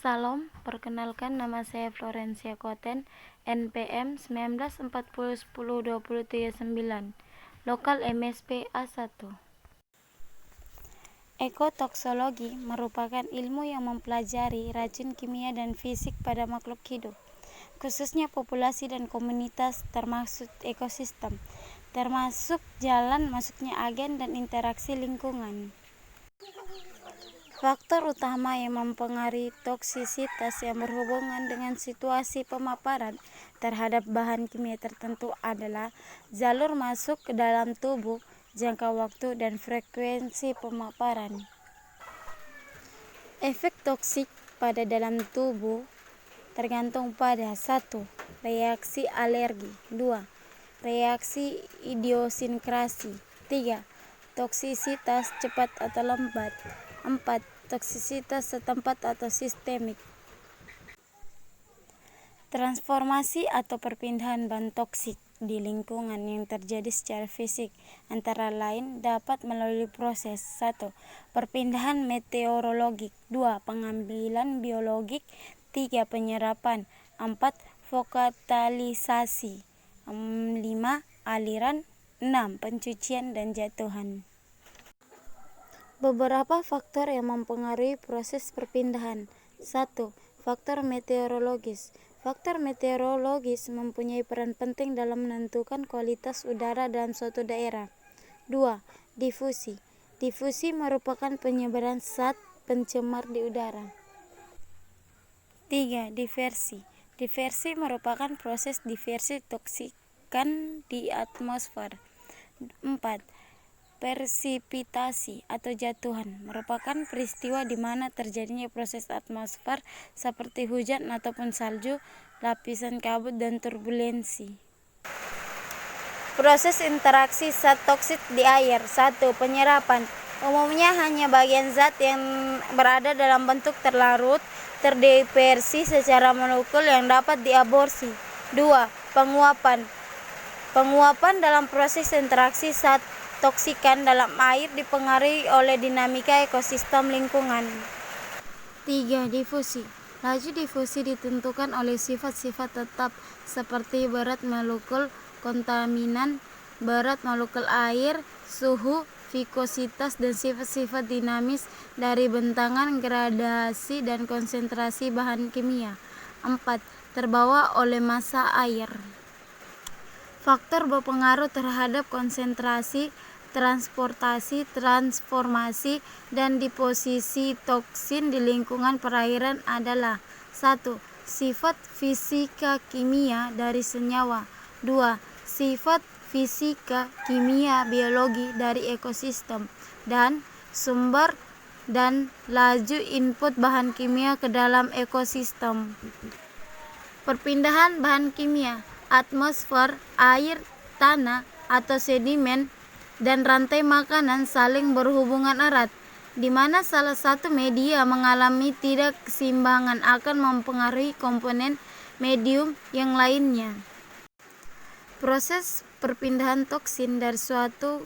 Salam, perkenalkan nama saya Florencia Koten, NPM 1940102039, lokal MSP A1. Ekotoksologi merupakan ilmu yang mempelajari racun kimia dan fisik pada makhluk hidup, khususnya populasi dan komunitas termasuk ekosistem, termasuk jalan masuknya agen dan interaksi lingkungan. Faktor utama yang mempengaruhi toksisitas yang berhubungan dengan situasi pemaparan terhadap bahan kimia tertentu adalah jalur masuk ke dalam tubuh, jangka waktu, dan frekuensi pemaparan. Efek toksik pada dalam tubuh tergantung pada 1. Reaksi alergi, 2. Reaksi idiosinkrasi, 3. Toksisitas cepat atau lambat, 4. Toksisitas setempat atau sistemik. Transformasi atau perpindahan bahan toksik di lingkungan yang terjadi secara fisik antara lain dapat melalui proses 1. Perpindahan meteorologik, 2. Pengambilan biologik, 3. Penyerapan, 4. vokatalisasi, 5. Aliran, 6. Pencucian dan jatuhan. Beberapa faktor yang mempengaruhi proses perpindahan. 1. Faktor meteorologis. Faktor meteorologis mempunyai peran penting dalam menentukan kualitas udara dalam suatu daerah. 2. Difusi. Difusi merupakan penyebaran zat pencemar di udara. 3. Diversi. Diversi merupakan proses diversi toksikan di atmosfer. 4. Persipitasi atau jatuhan merupakan peristiwa di mana terjadinya proses atmosfer seperti hujan ataupun salju, lapisan kabut, dan turbulensi. Proses interaksi zat toksik di air. 1. Penyerapan. Umumnya hanya bagian zat yang berada dalam bentuk terlarut terdispersi secara molekul yang dapat diaborsi. 2. Penguapan. Penguapan dalam proses interaksi zat toksikan dalam air dipengaruhi oleh dinamika ekosistem lingkungan. 3. Difusi. Laju difusi ditentukan oleh sifat-sifat tetap seperti berat molekul kontaminan, berat molekul air, suhu, vikositas, dan sifat-sifat dinamis dari bentangan, gradasi, dan konsentrasi bahan kimia. 4. Terbawa oleh massa air. Faktor berpengaruh terhadap konsentrasi, transportasi, transformasi, dan deposisi toksin di lingkungan perairan adalah 1. Sifat fisika kimia dari senyawa, 2. Sifat fisika kimia biologi dari ekosistem dan sumber dan laju input bahan kimia ke dalam ekosistem. Perpindahan bahan kimia, atmosfer, air, tanah, atau sedimen, dan rantai makanan saling berhubungan erat, di mana salah satu media mengalami tidak keseimbangan akan mempengaruhi komponen medium yang lainnya. Proses perpindahan toksin dari suatu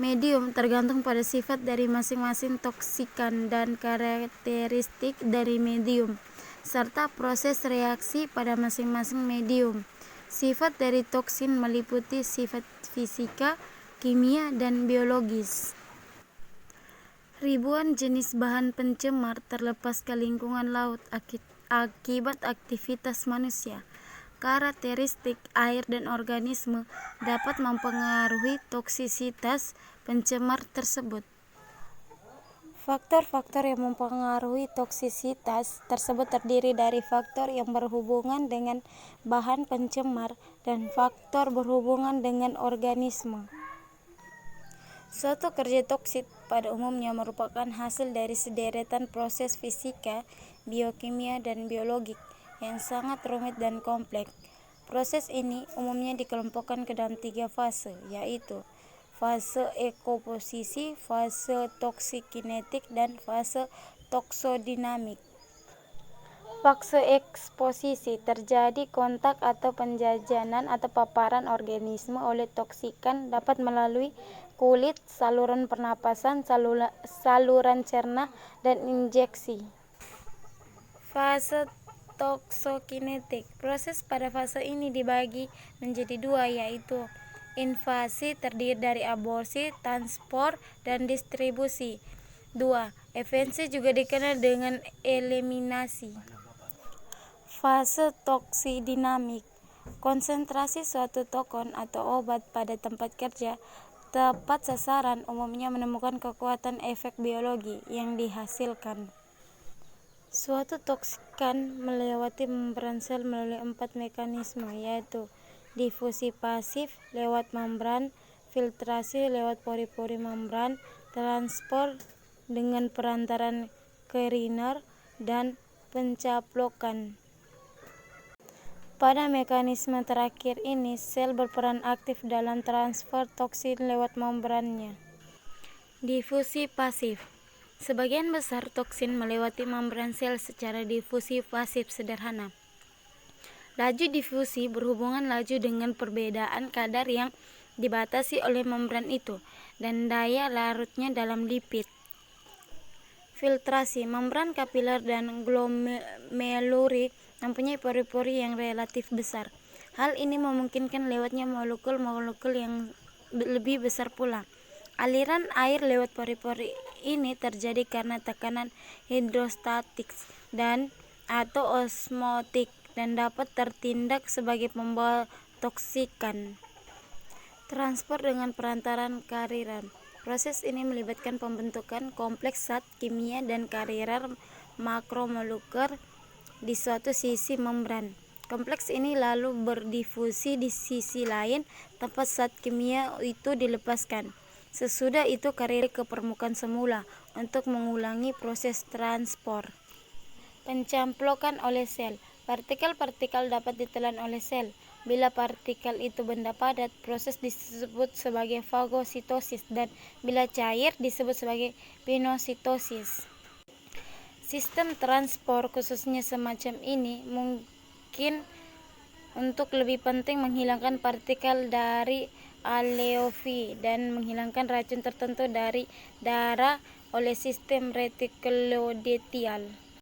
medium tergantung pada sifat dari masing-masing toksikan dan karakteristik dari medium, serta proses reaksi pada masing-masing medium. Sifat dari toksin meliputi sifat fisika, kimia, dan biologis. Ribuan jenis bahan pencemar terlepas ke lingkungan laut akibat aktivitas manusia. Karakteristik air dan organisme dapat mempengaruhi toksisitas pencemar tersebut. Faktor-faktor yang mempengaruhi toksisitas tersebut terdiri dari faktor yang berhubungan dengan bahan pencemar dan faktor berhubungan dengan organisme. Suatu kerja toksik pada umumnya merupakan hasil dari sederetan proses fisika, biokimia, dan biologik yang sangat rumit dan kompleks. Proses ini umumnya dikelompokkan ke dalam 3 fase, yaitu fase ekoposisi, fase toksikinetik, dan fase toksodinamik. Fase eksposisi terjadi kontak atau penjajanan atau paparan organisme oleh toksikan dapat melalui kulit, saluran pernapasan, saluran cerna, dan injeksi. Fase toksokinetik. Proses pada fase ini dibagi menjadi dua, yaitu invasi terdiri dari aborsi, transport, dan distribusi. 2. Evensi juga dikenal dengan eliminasi. Fase toksidinamik. Konsentrasi suatu tokon atau obat pada tempat kerja tepat sasaran umumnya menemukan kekuatan efek biologi yang dihasilkan. Suatu toksikan melewati membran sel melalui 4 mekanisme, yaitu difusi pasif lewat membran, filtrasi lewat pori-pori membran, transport dengan perantaran carrier, dan pencaplokan. Pada mekanisme terakhir ini, sel berperan aktif dalam transfer toksin lewat membrannya. Difusi pasif. Sebagian besar toksin melewati membran sel secara difusi pasif sederhana. Laju difusi berhubungan laju dengan perbedaan kadar yang dibatasi oleh membran itu dan daya larutnya dalam lipid. Filtrasi. Membran kapiler dan glomeruli mempunyai pori-pori yang relatif besar. Hal ini memungkinkan lewatnya molekul-molekul yang lebih besar pula. Aliran air lewat pori-pori ini terjadi karena tekanan hidrostatik dan atau osmotik dan dapat tertindak sebagai pembawa toksikan. Transport dengan perantaran carrier. Proses ini melibatkan pembentukan kompleks zat kimia dan carrier makromolekuler di suatu sisi membran. Kompleks ini lalu berdifusi di sisi lain tempat zat kimia itu dilepaskan. Sesudah itu carrier ke permukaan semula untuk mengulangi proses transport. Pencamplokan oleh sel. Partikel-partikel dapat ditelan oleh sel. Bila partikel itu benda padat, proses disebut sebagai fagositosis, dan bila cair disebut sebagai pinositosis. Sistem transport khususnya semacam ini mungkin untuk lebih penting menghilangkan partikel dari alveoli dan menghilangkan racun tertentu dari darah oleh sistem retikulodendrial.